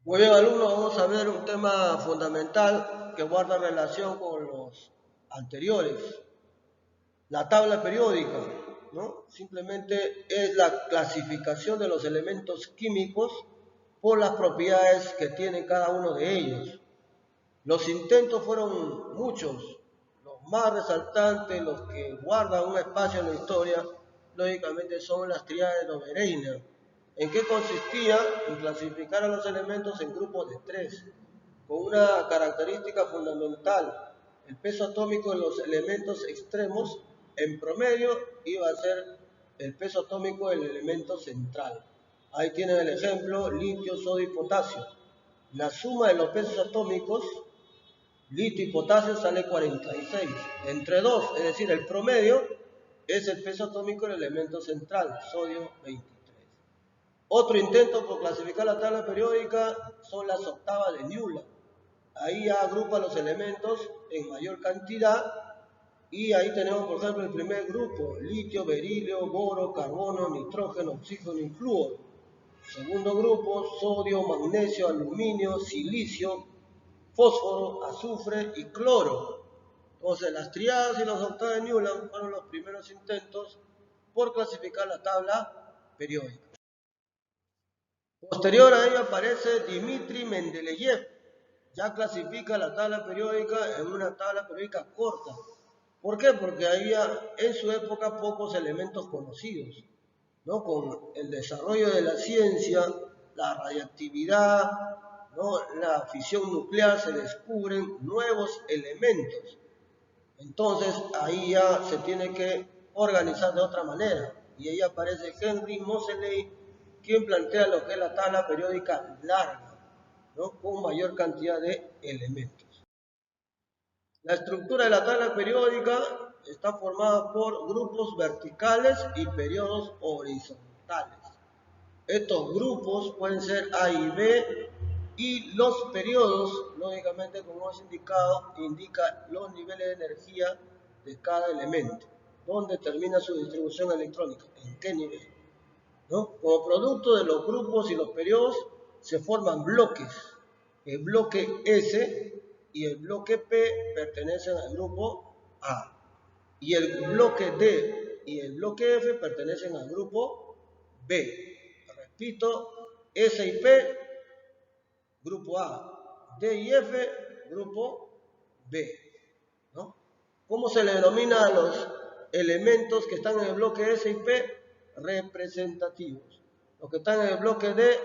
Muy bien, alumnos, vamos a ver un tema fundamental que guarda relación con los anteriores, la tabla periódica, ¿no? Simplemente es la clasificación de los elementos químicos por las propiedades que tiene cada uno de ellos. Los intentos fueron muchos, los más resaltantes, los que guardan un espacio en la historia, lógicamente son las tríades de Obereiner. ¿En qué consistía? En clasificar a los elementos en grupos de tres, con una característica fundamental. El peso atómico de los elementos extremos, en promedio, iba a ser el peso atómico del elemento central. Ahí tienen el ejemplo, litio, sodio y potasio. La suma de los pesos atómicos, litio y potasio, sale 46. Entre dos, es decir, el promedio es el peso atómico del elemento central, sodio 23. Otro intento por clasificar la tabla periódica son las octavas de Newland. Ahí ya agrupa los elementos en mayor cantidad y ahí tenemos, por ejemplo, el primer grupo, litio, berilio, boro, carbono, nitrógeno, oxígeno y flúor. Segundo grupo, sodio, magnesio, aluminio, silicio, fósforo, azufre y cloro. Entonces, las triadas y los octavas de Newland fueron los primeros intentos por clasificar la tabla periódica. Posterior a ello aparece Dmitri Mendeleev, ya clasifica la tabla periódica en una tabla periódica corta. ¿Por qué? Porque había en su época pocos elementos conocidos, ¿no? Con el desarrollo de la ciencia, la radiactividad, ¿no? La fisión nuclear, se descubren nuevos elementos. Entonces ahí ya se tiene que organizar de otra manera. Y ahí aparece Henry Moseley, quien plantea lo que es la tabla periódica larga, ¿no? Con mayor cantidad de elementos. La estructura de la tabla periódica está formada por grupos verticales y periodos horizontales. Estos grupos pueden ser A y B, y los periodos, lógicamente, como hemos indicado, indica los niveles de energía de cada elemento, dónde termina su distribución electrónica, en qué nivel, ¿no? Como producto de los grupos y los periodos se forman bloques. El bloque S y el bloque P pertenecen al grupo A, y el bloque D y el bloque F pertenecen al grupo B. Repito, S y P, grupo A, D y F, grupo B, ¿no? ¿Cómo se le denomina a los elementos que están en el bloque S y P? Representativos. Los que están en el bloque D,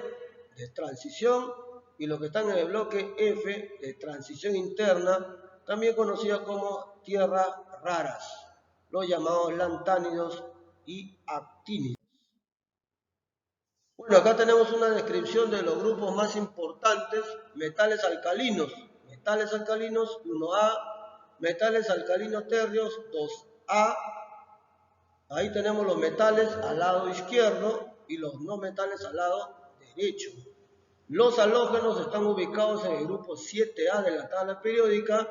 de transición, y los que están en el bloque F, de transición interna, también conocidos como tierras raras, los llamados lantánidos y actínidos. Bueno, acá tenemos una descripción de los grupos más importantes: metales alcalinos. Metales alcalinos 1A, metales alcalinos térreos 2A. Ahí tenemos los metales al lado izquierdo y los no metales al lado derecho. Los halógenos están ubicados en el grupo 7A de la tabla periódica.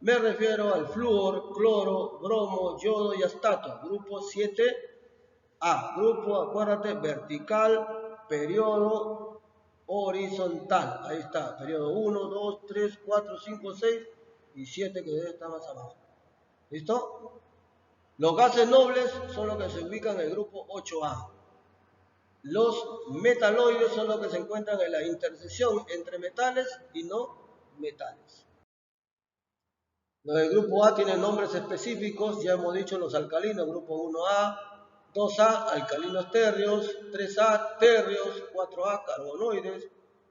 Me refiero al flúor, cloro, bromo, yodo y astato. Grupo 7A. Grupo, acuérdate, vertical, periodo horizontal. Ahí está, periodo 1, 2, 3, 4, 5, 6 y 7, que debe estar más abajo. ¿Listo? Los gases nobles son los que se ubican en el grupo 8A. Los metaloides son los que se encuentran en la intersección entre metales y no metales. Los del grupo A tienen nombres específicos, ya hemos dicho los alcalinos, grupo 1A, 2A, alcalinos térreos, 3A, térreos, 4A, carbonoides,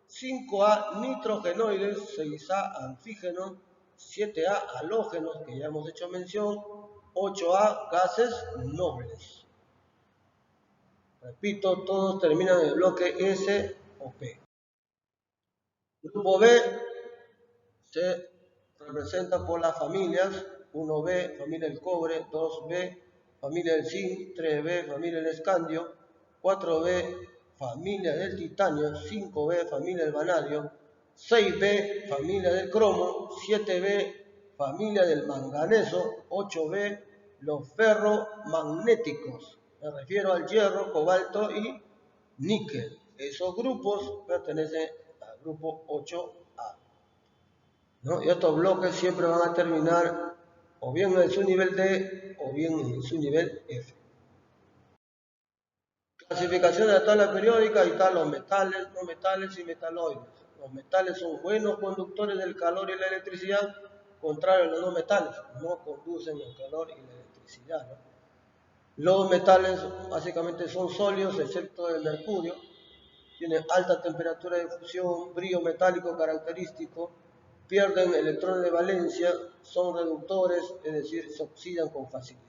5A, nitrogenoides, 6A, anfígenos, 7A, halógenos, que ya hemos hecho mención, 8A, gases nobles. Repito, todos terminan en el bloque S o P. Grupo B se representa por las familias: 1B, familia del cobre; 2B, familia del zinc; 3B, familia del escandio; 4B, familia del titanio; 5B, familia del vanadio; 6B, familia del cromo; 7B, familia del manganeso; 8B, los ferromagnéticos. Me refiero al hierro, cobalto y níquel. Esos grupos pertenecen al grupo 8A. ¿No? Y estos bloques siempre van a terminar o bien en su nivel D o bien en su nivel F. Clasificación de la tabla periódica, ahí están los metales, no metales y metaloides. Los metales son buenos conductores del calor y la electricidad, contrario a los no metales, no conducen el calor y la electricidad, ¿no? Los metales básicamente son sólidos, excepto el mercurio, tienen alta temperatura de fusión, brillo metálico característico, pierden electrones de valencia, son reductores, es decir, se oxidan con facilidad.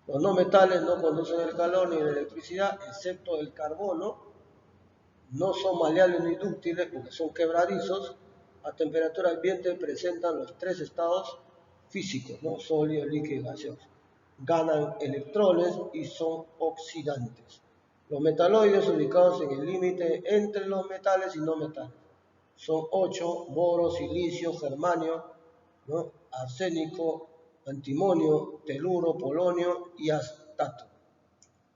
Los no metales no conducen el calor ni la electricidad, excepto el carbono, no son maleables ni dúctiles porque son quebradizos, a temperatura ambiente presentan los tres estados físicos, ¿no? Sólido, líquido y gaseoso. Ganan electrones y son oxidantes. Los metaloides ubicados en el límite entre los metales y no metales. Son 8, boro, silicio, germanio, ¿no? Arsénico, antimonio, teluro, polonio y astato.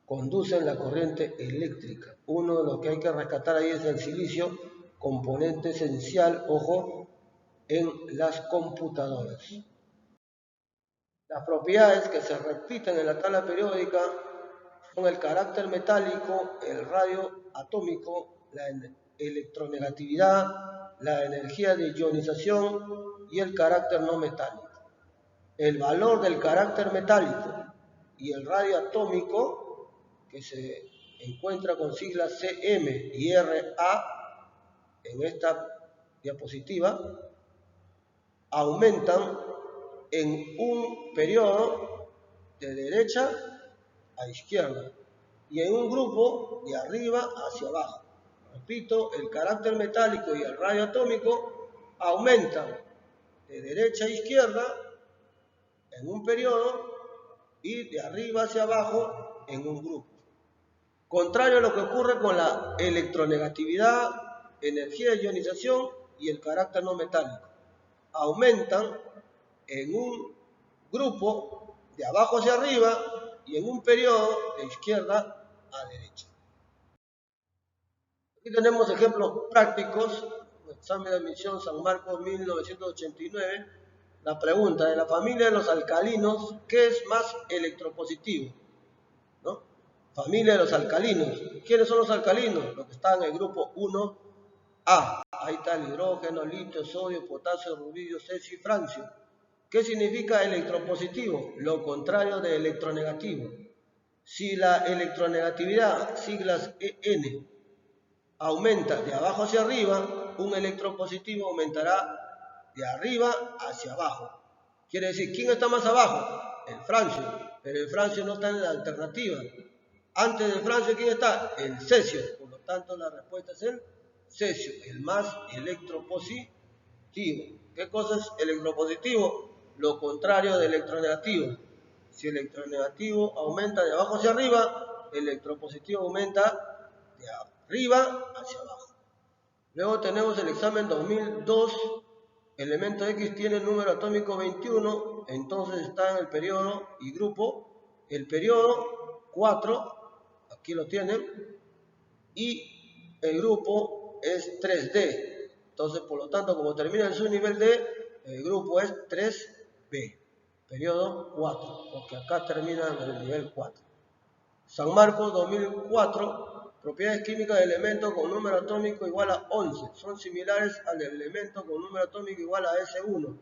Conducen la corriente eléctrica. Uno de los que hay que rescatar ahí es el silicio, componente esencial, ojo, en las computadoras. Las propiedades que se repiten en la tabla periódica son el carácter metálico, el radio atómico, la electronegatividad, la energía de ionización y el carácter no metálico. El valor del carácter metálico y el radio atómico, que se encuentra con siglas CM y RA en esta diapositiva, aumentan en un periodo de derecha a izquierda y en un grupo de arriba hacia abajo. Repito, el carácter metálico y el radio atómico aumentan de derecha a izquierda en un periodo y de arriba hacia abajo en un grupo. Contrario a lo que ocurre con la electronegatividad, energía de ionización y el carácter no metálico. Aumentan en un grupo de abajo hacia arriba y en un periodo de izquierda a derecha. Aquí tenemos ejemplos prácticos. Examen de admisión San Marcos 1989. La pregunta: de la familia de los alcalinos, ¿qué es más electropositivo? ¿No? Familia de los alcalinos. ¿Quiénes son los alcalinos? Los que están en el grupo 1A. Ahí está el hidrógeno, litio, sodio, potasio, rubidio, cesio y francio. ¿Qué significa electropositivo? Lo contrario de electronegativo. Si la electronegatividad, siglas EN, aumenta de abajo hacia arriba, un electropositivo aumentará de arriba hacia abajo. Quiere decir, ¿quién está más abajo? El francio, pero el francio no está en la alternativa. Antes del francio, ¿quién está? El cesio. Por lo tanto, la respuesta es el cesio, el más electropositivo. ¿Qué cosa es electropositivo? Lo contrario de electronegativo. Si el electronegativo aumenta de abajo hacia arriba, el electropositivo aumenta de arriba hacia abajo. Luego tenemos el examen 2002. Elemento X tiene el número atómico 21, entonces está en el periodo y grupo. El periodo 4, aquí lo tienen, y el grupo es 3D. Entonces, por lo tanto, como termina en su nivel D, el grupo es 3B, periodo 4, porque acá termina en el nivel 4. San Marcos 2004, propiedades químicas de elementos con número atómico igual a 11. Son similares al elemento con número atómico igual a S1.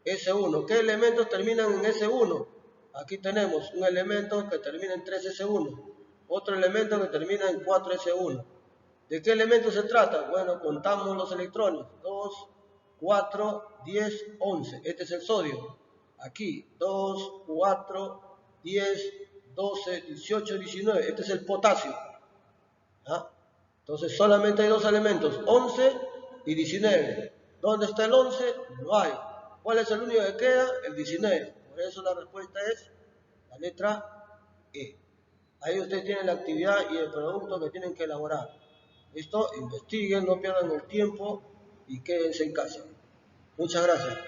S1, ¿qué elementos terminan en S1? Aquí tenemos un elemento que termina en 3S1, otro elemento que termina en 4S1. ¿De qué elemento se trata? Bueno, contamos los electrones. 2, 4, 10, 11. Este es el sodio. Aquí, 2, 4, 10, 12, 18, 19. Este es el potasio. ¿Ah? Entonces solamente hay dos elementos, 11 y 19. ¿Dónde está el 11? No hay. ¿Cuál es el único que queda? El 19. Por eso la respuesta es la letra E. Ahí ustedes tienen la actividad y el producto que tienen que elaborar. ¿Listo? Investiguen, no pierdan el tiempo y quédense en casa. Muchas gracias.